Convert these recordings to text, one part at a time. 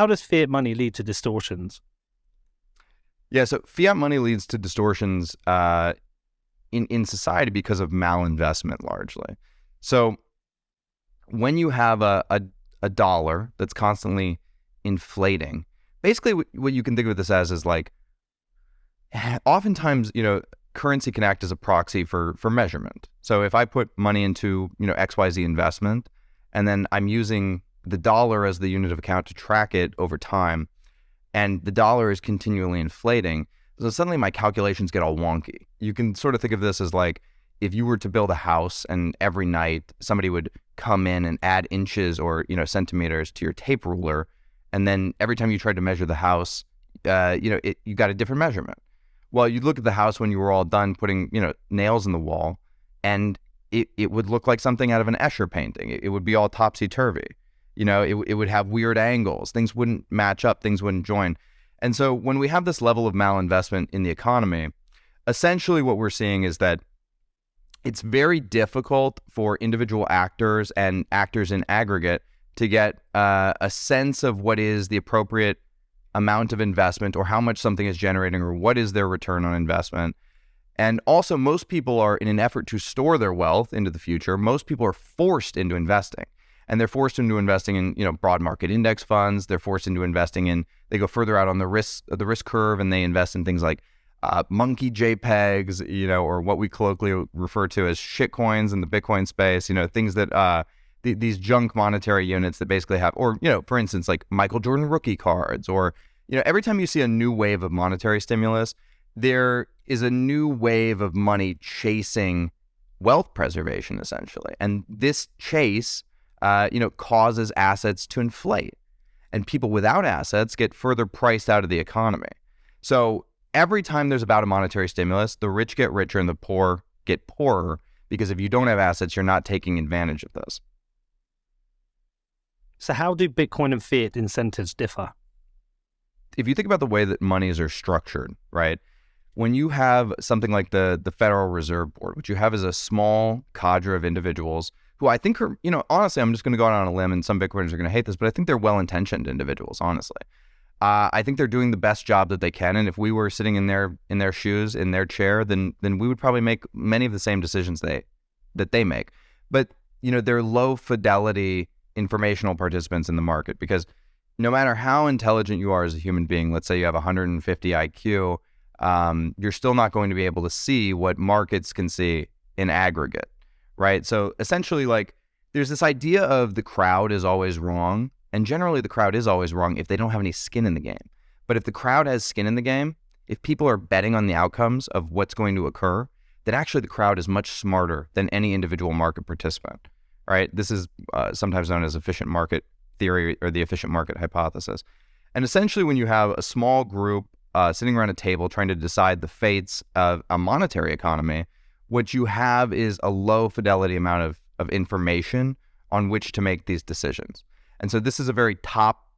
how does fiat money lead to distortions? Yeah, so fiat money leads to distortions in society because of malinvestment largely. So when you have a dollar that's constantly inflating, basically what you can think of this as is like, oftentimes, currency can act as a proxy for measurement. So if I put money into, XYZ investment, and then I'm using the dollar as the unit of account to track it over time, and the dollar is continually inflating, so suddenly my calculations get all wonky. You can sort of think of this as like if you were to build a house and every night somebody would come in and add inches or, centimeters to your tape ruler, and then every time you tried to measure the house, you got a different measurement. Well, you'd look at the house when you were all done putting, nails in the wall, and it would look like something out of an Escher painting. It would be all topsy-turvy. It would have weird angles. Things wouldn't match up. Things wouldn't join. And so when we have this level of malinvestment in the economy, essentially what we're seeing is that it's very difficult for individual actors and actors in aggregate to get a sense of what is the appropriate amount of investment or how much something is generating or what is their return on investment. And also, most people are, in an effort to store their wealth into the future, most people are forced into investing. And they're forced into investing in, broad market index funds. They're forced into investing in, they go further out on the risk curve, and they invest in things like monkey JPEGs, or what we colloquially refer to as shitcoins in the Bitcoin space, things that these junk monetary units that basically have, or, for instance, like Michael Jordan rookie cards, or, every time you see a new wave of monetary stimulus, there is a new wave of money chasing wealth preservation, essentially. And this chase, causes assets to inflate, and people without assets get further priced out of the economy. So every time there's about a monetary stimulus, the rich get richer and the poor get poorer, because if you don't have assets, you're not taking advantage of those. So how do Bitcoin and fiat incentives differ? If you think about the way that monies are structured, right? When you have something like the Federal Reserve Board, what you have is a small cadre of individuals who I think are, honestly, I'm just going to go out on a limb, and some Bitcoiners are going to hate this, but I think they're well-intentioned individuals, honestly. I think they're doing the best job that they can, and if we were sitting in their shoes, in their chair, then we would probably make many of the same decisions that they make. But, they're low-fidelity informational participants in the market, because no matter how intelligent you are as a human being, let's say you have 150 IQ, you're still not going to be able to see what markets can see in aggregate, right? So essentially, like, there's this idea of the crowd is always wrong, and generally the crowd is always wrong if they don't have any skin in the game. But if the crowd has skin in the game, if people are betting on the outcomes of what's going to occur, then actually the crowd is much smarter than any individual market participant, right? This is sometimes known as efficient market theory, or the efficient market hypothesis. And essentially, when you have a small group sitting around a table trying to decide the fates of a monetary economy, what you have is a low fidelity amount of information on which to make these decisions. And so this is a very top,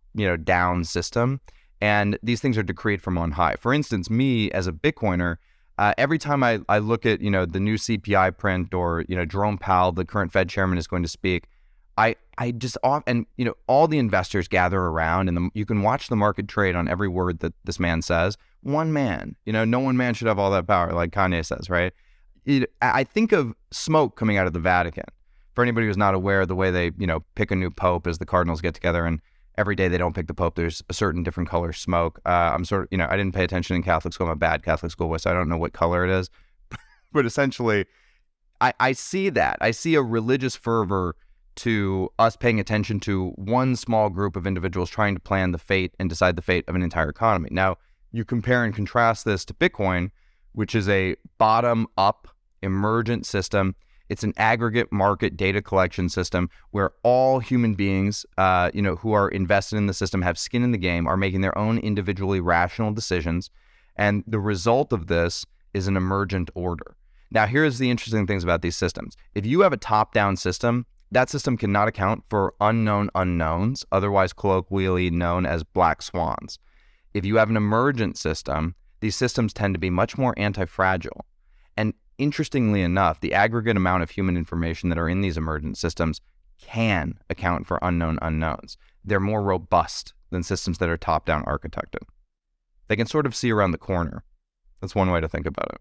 down system, and these things are decreed from on high. For instance, me as a Bitcoiner, every time I look at, the new CPI print, or, Jerome Powell, the current Fed chairman, is going to speak, I just and all the investors gather around, and you can watch the market trade on every word that this man says. One man, no one man should have all that power, like Kanye says, right? I think of smoke coming out of the Vatican. For anybody who's not aware, the way they, pick a new pope is the cardinals get together, and every day they don't pick the pope, there's a certain different color smoke. I'm sort of, I didn't pay attention in Catholic school. I'm a bad Catholic school boy, so I don't know what color it is. But essentially, I see that. I see a religious fervor to us paying attention to one small group of individuals trying to plan the fate and decide the fate of an entire economy. Now, you compare and contrast this to Bitcoin, which is a bottom-up emergent system. It's an aggregate market data collection system where all human beings, who are invested in the system, have skin in the game, are making their own individually rational decisions. And the result of this is an emergent order. Now, here's the interesting things about these systems. If you have a top-down system, that system cannot account for unknown unknowns, otherwise colloquially known as black swans. If you have an emergent system, these systems tend to be much more anti-fragile. And interestingly enough, the aggregate amount of human information that are in these emergent systems can account for unknown unknowns. They're more robust than systems that are top-down architected. They can sort of see around the corner. That's one way to think about it.